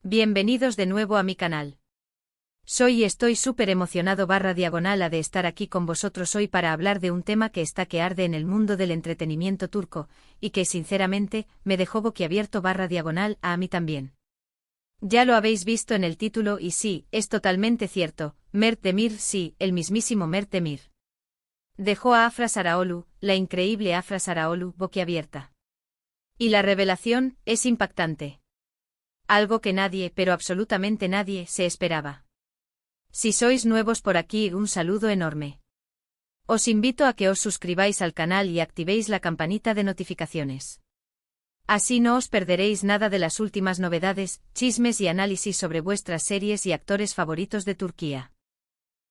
Bienvenidos de nuevo a mi canal. Soy y estoy súper emocionado /diagonal de estar aquí con vosotros hoy para hablar de un tema que está que arde en el mundo del entretenimiento turco, y que sinceramente, me dejó boquiabierto /diagonal a mí también. Ya lo habéis visto en el título y sí, es totalmente cierto, Mert Demir, sí, el mismísimo Mert Demir. Dejó a Afra Sarıoğlu, la increíble Afra Sarıoğlu, boquiabierta. Y la revelación es impactante. Algo que nadie, pero absolutamente nadie, se esperaba. Si sois nuevos por aquí, un saludo enorme. Os invito a que os suscribáis al canal y activéis la campanita de notificaciones. Así no os perderéis nada de las últimas novedades, chismes y análisis sobre vuestras series y actores favoritos de Turquía.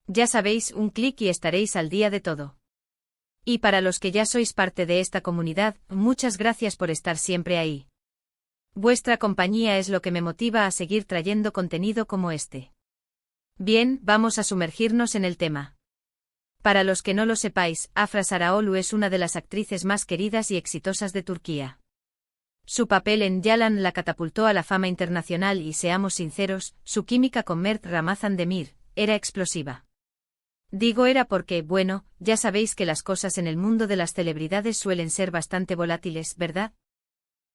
Ya sabéis, un clic y estaréis al día de todo. Y para los que ya sois parte de esta comunidad, muchas gracias por estar siempre ahí. Vuestra compañía es lo que me motiva a seguir trayendo contenido como este. Bien, vamos a sumergirnos en el tema. Para los que no lo sepáis, Afra Sarıoğlu es una de las actrices más queridas y exitosas de Turquía. Su papel en Yalan la catapultó a la fama internacional y seamos sinceros, su química con Mert Ramazan Demir era explosiva. Digo era porque, bueno, ya sabéis que las cosas en el mundo de las celebridades suelen ser bastante volátiles, ¿verdad?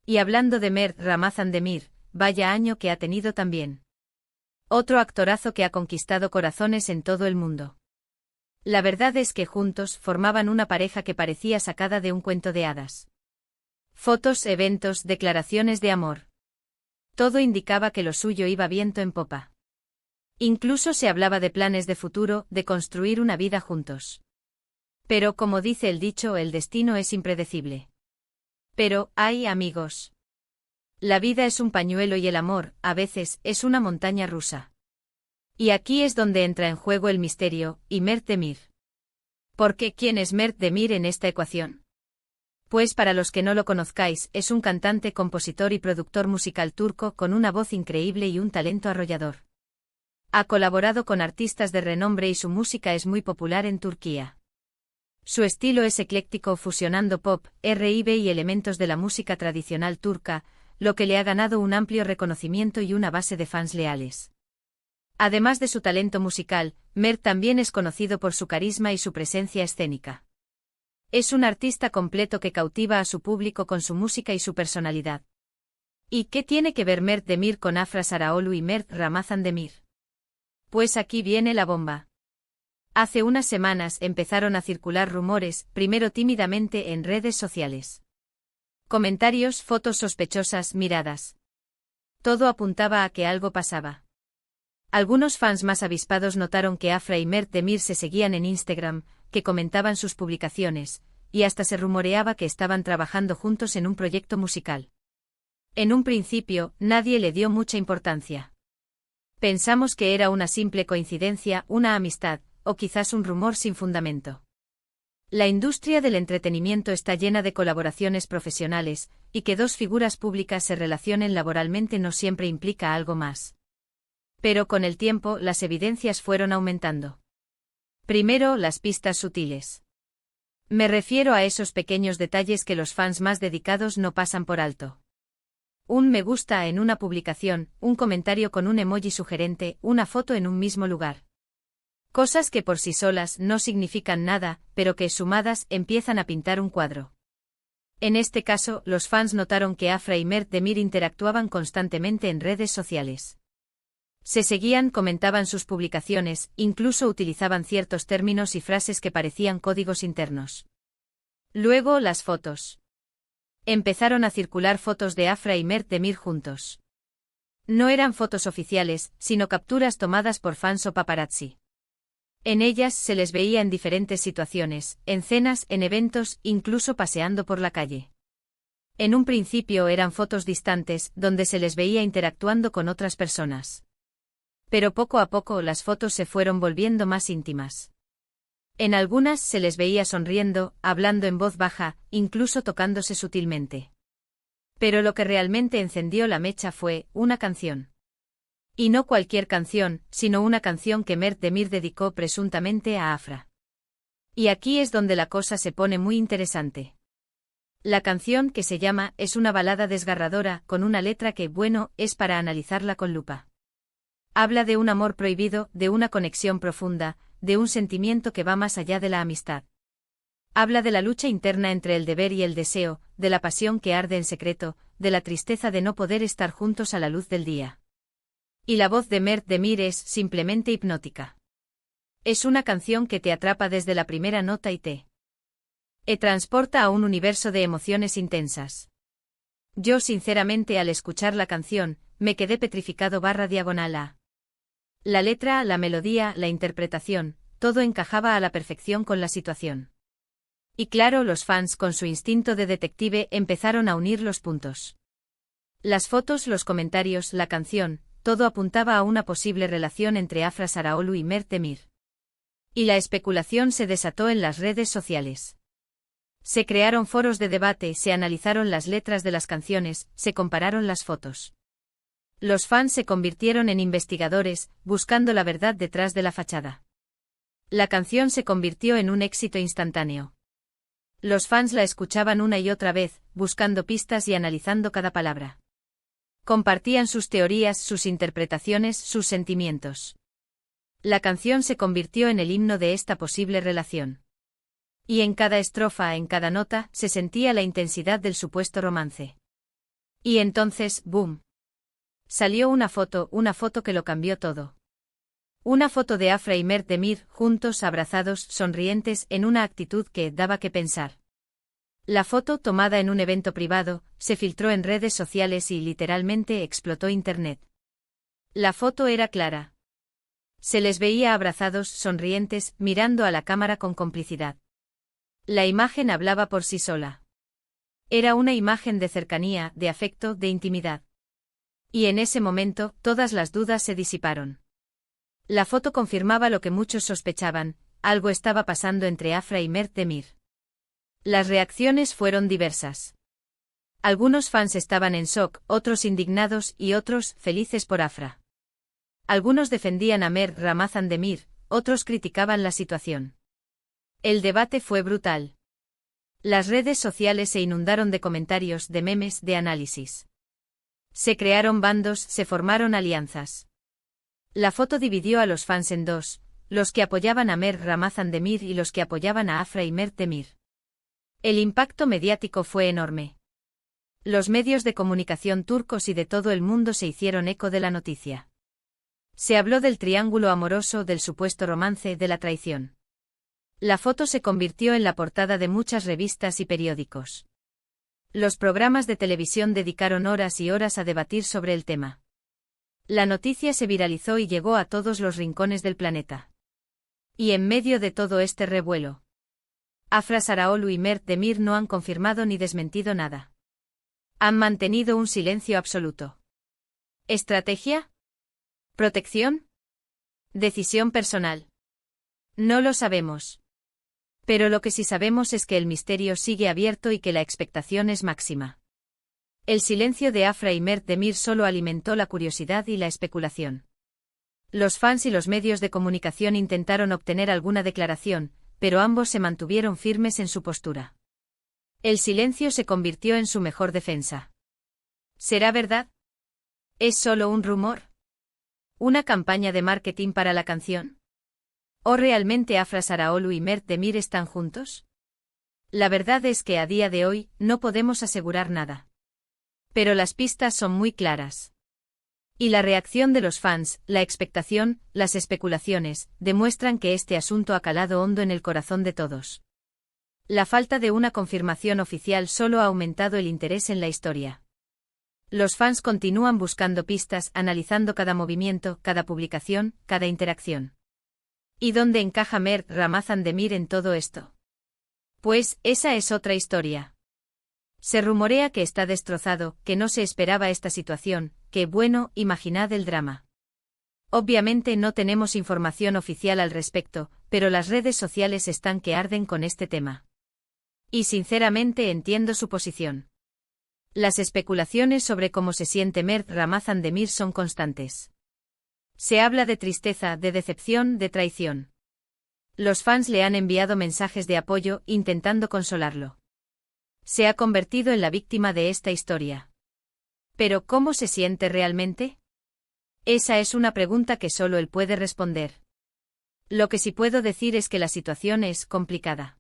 Y hablando de Mert Ramazan Demir, vaya año que ha tenido también. Otro actorazo que ha conquistado corazones en todo el mundo. La verdad es que juntos formaban una pareja que parecía sacada de un cuento de hadas. Fotos, eventos, declaraciones de amor. Todo indicaba que lo suyo iba viento en popa. Incluso se hablaba de planes de futuro, de construir una vida juntos. Pero como dice el dicho, el destino es impredecible. Pero, ay amigos. La vida es un pañuelo y el amor, a veces, es una montaña rusa. Y aquí es donde entra en juego el misterio, y Mert Demir. ¿Por qué quién es Mert Demir en esta ecuación? Pues para los que no lo conozcáis, es un cantante, compositor y productor musical turco con una voz increíble y un talento arrollador. Ha colaborado con artistas de renombre y su música es muy popular en Turquía. Su estilo es ecléctico fusionando pop, R&B y elementos de la música tradicional turca, lo que le ha ganado un amplio reconocimiento y una base de fans leales. Además de su talento musical, Mert también es conocido por su carisma y su presencia escénica. Es un artista completo que cautiva a su público con su música y su personalidad. ¿Y qué tiene que ver Mert Demir con Afra Sarıoğlu y Mert Ramazan Demir? Pues aquí viene la bomba. Hace unas semanas empezaron a circular rumores, primero tímidamente en redes sociales. Comentarios, fotos sospechosas, miradas. Todo apuntaba a que algo pasaba. Algunos fans más avispados notaron que Afra y Mert Demir se seguían en Instagram, que comentaban sus publicaciones, y hasta se rumoreaba que estaban trabajando juntos en un proyecto musical. En un principio, nadie le dio mucha importancia. Pensamos que era una simple coincidencia, una amistad, o quizás un rumor sin fundamento. La industria del entretenimiento está llena de colaboraciones profesionales, y que dos figuras públicas se relacionen laboralmente no siempre implica algo más. Pero con el tiempo las evidencias fueron aumentando. Primero, las pistas sutiles. Me refiero a esos pequeños detalles que los fans más dedicados no pasan por alto. Un me gusta en una publicación, un comentario con un emoji sugerente, una foto en un mismo lugar. Cosas que por sí solas no significan nada, pero que sumadas empiezan a pintar un cuadro. En este caso, los fans notaron que Afra y Mert Demir interactuaban constantemente en redes sociales. Se seguían, comentaban sus publicaciones, incluso utilizaban ciertos términos y frases que parecían códigos internos. Luego, las fotos. Empezaron a circular fotos de Afra y Mert Demir juntos. No eran fotos oficiales, sino capturas tomadas por fans o paparazzi. En ellas se les veía en diferentes situaciones, en cenas, en eventos, incluso paseando por la calle. En un principio eran fotos distantes, donde se les veía interactuando con otras personas. Pero poco a poco las fotos se fueron volviendo más íntimas. En algunas se les veía sonriendo, hablando en voz baja, incluso tocándose sutilmente. Pero lo que realmente encendió la mecha fue una canción. Y no cualquier canción, sino una canción que Mert Demir dedicó presuntamente a Afra. Y aquí es donde la cosa se pone muy interesante. La canción, que se llama, es una balada desgarradora, con una letra que, bueno, es para analizarla con lupa. Habla de un amor prohibido, de una conexión profunda, de un sentimiento que va más allá de la amistad. Habla de la lucha interna entre el deber y el deseo, de la pasión que arde en secreto, de la tristeza de no poder estar juntos a la luz del día. Y la voz de Mert Demir es simplemente hipnótica. Es una canción que te atrapa desde la primera nota y te transporta a un universo de emociones intensas. Yo sinceramente al escuchar la canción, me quedé petrificado /. La letra, la melodía, la interpretación, todo encajaba a la perfección con la situación. Y claro, los fans con su instinto de detective empezaron a unir los puntos. Las fotos, los comentarios, la canción, todo apuntaba a una posible relación entre Afra Saraaolu y Mert Demir. Y la especulación se desató en las redes sociales. Se crearon foros de debate, se analizaron las letras de las canciones, se compararon las fotos. Los fans se convirtieron en investigadores, buscando la verdad detrás de la fachada. La canción se convirtió en un éxito instantáneo. Los fans la escuchaban una y otra vez, buscando pistas y analizando cada palabra. Compartían sus teorías, sus interpretaciones, sus sentimientos. La canción se convirtió en el himno de esta posible relación. Y en cada estrofa, en cada nota, se sentía la intensidad del supuesto romance. Y entonces, ¡boom! Salió una foto que lo cambió todo. Una foto de Afra y Mert Demir, juntos, abrazados, sonrientes, en una actitud que daba que pensar. La foto, tomada en un evento privado, se filtró en redes sociales y literalmente explotó Internet. La foto era clara. Se les veía abrazados, sonrientes, mirando a la cámara con complicidad. La imagen hablaba por sí sola. Era una imagen de cercanía, de afecto, de intimidad. Y en ese momento, todas las dudas se disiparon. La foto confirmaba lo que muchos sospechaban, algo estaba pasando entre Afra y Mert Demir. Las reacciones fueron diversas. Algunos fans estaban en shock, otros indignados y otros felices por Afra. Algunos defendían a Mert Ramazan Demir, otros criticaban la situación. El debate fue brutal. Las redes sociales se inundaron de comentarios, de memes, de análisis. Se crearon bandos, se formaron alianzas. La foto dividió a los fans en dos, los que apoyaban a Mert Ramazan Demir y los que apoyaban a Afra y Mert Demir. El impacto mediático fue enorme. Los medios de comunicación turcos y de todo el mundo se hicieron eco de la noticia. Se habló del triángulo amoroso, del supuesto romance, de la traición. La foto se convirtió en la portada de muchas revistas y periódicos. Los programas de televisión dedicaron horas y horas a debatir sobre el tema. La noticia se viralizó y llegó a todos los rincones del planeta. Y en medio de todo este revuelo, Afra Saraaolu y Mert Demir no han confirmado ni desmentido nada. Han mantenido un silencio absoluto. ¿Estrategia? ¿Protección? ¿Decisión personal? No lo sabemos. Pero lo que sí sabemos es que el misterio sigue abierto y que la expectación es máxima. El silencio de Afra y Mert Demir solo alimentó la curiosidad y la especulación. Los fans y los medios de comunicación intentaron obtener alguna declaración, pero ambos se mantuvieron firmes en su postura. El silencio se convirtió en su mejor defensa. ¿Será verdad? ¿Es solo un rumor? ¿Una campaña de marketing para la canción? ¿O realmente Afra Saraaolu y Mert Demir están juntos? La verdad es que a día de hoy no podemos asegurar nada. Pero las pistas son muy claras. Y la reacción de los fans, la expectación, las especulaciones, demuestran que este asunto ha calado hondo en el corazón de todos. La falta de una confirmación oficial solo ha aumentado el interés en la historia. Los fans continúan buscando pistas, analizando cada movimiento, cada publicación, cada interacción. ¿Y dónde encaja Mert Ramazan Demir en todo esto? Pues, esa es otra historia. Se rumorea que está destrozado, que no se esperaba esta situación, que bueno, imaginad el drama. Obviamente no tenemos información oficial al respecto, pero las redes sociales están que arden con este tema. Y sinceramente entiendo su posición. Las especulaciones sobre cómo se siente Mert Ramazan Demir son constantes. Se habla de tristeza, de decepción, de traición. Los fans le han enviado mensajes de apoyo, intentando consolarlo. Se ha convertido en la víctima de esta historia. ¿Pero cómo se siente realmente? Esa es una pregunta que solo él puede responder. Lo que sí puedo decir es que la situación es complicada.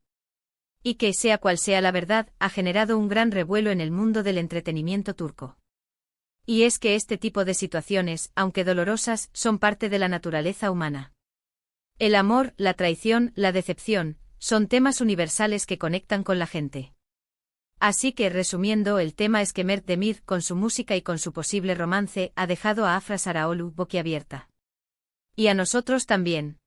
Y que, sea cual sea la verdad, ha generado un gran revuelo en el mundo del entretenimiento turco. Y es que este tipo de situaciones, aunque dolorosas, son parte de la naturaleza humana. El amor, la traición, la decepción, son temas universales que conectan con la gente. Así que, resumiendo, el tema es que Mert Demir, con su música y con su posible romance, ha dejado a Afra Saraoglu boquiabierta. Y a nosotros también.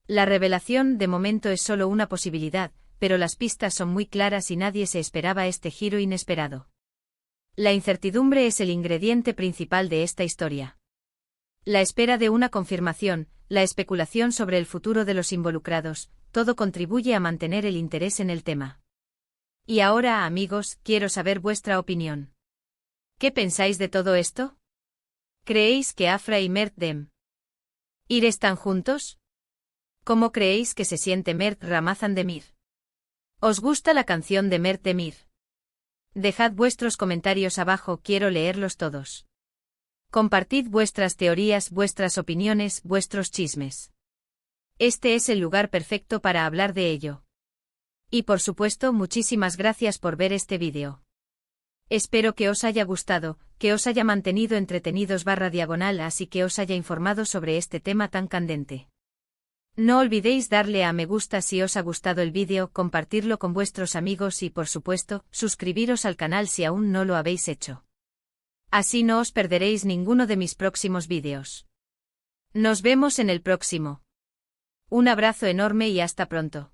La revelación, de momento, es solo una posibilidad, pero las pistas son muy claras y nadie se esperaba este giro inesperado. La incertidumbre es el ingrediente principal de esta historia. La espera de una confirmación, la especulación sobre el futuro de los involucrados, todo contribuye a mantener el interés en el tema. Y ahora, amigos, quiero saber vuestra opinión. ¿Qué pensáis de todo esto? ¿Creéis que Afra y Mert Demir están juntos? ¿Cómo creéis que se siente Mert Ramazan Demir? ¿Os gusta la canción de Mert Demir? Dejad vuestros comentarios abajo, quiero leerlos todos. Compartid vuestras teorías, vuestras opiniones, vuestros chismes. Este es el lugar perfecto para hablar de ello. Y por supuesto, muchísimas gracias por ver este vídeo. Espero que os haya gustado, que os haya mantenido entretenidos /diagonal, así que os haya informado sobre este tema tan candente. No olvidéis darle a me gusta si os ha gustado el vídeo, compartirlo con vuestros amigos y, por supuesto, suscribiros al canal si aún no lo habéis hecho. Así no os perderéis ninguno de mis próximos vídeos. Nos vemos en el próximo. Un abrazo enorme y hasta pronto.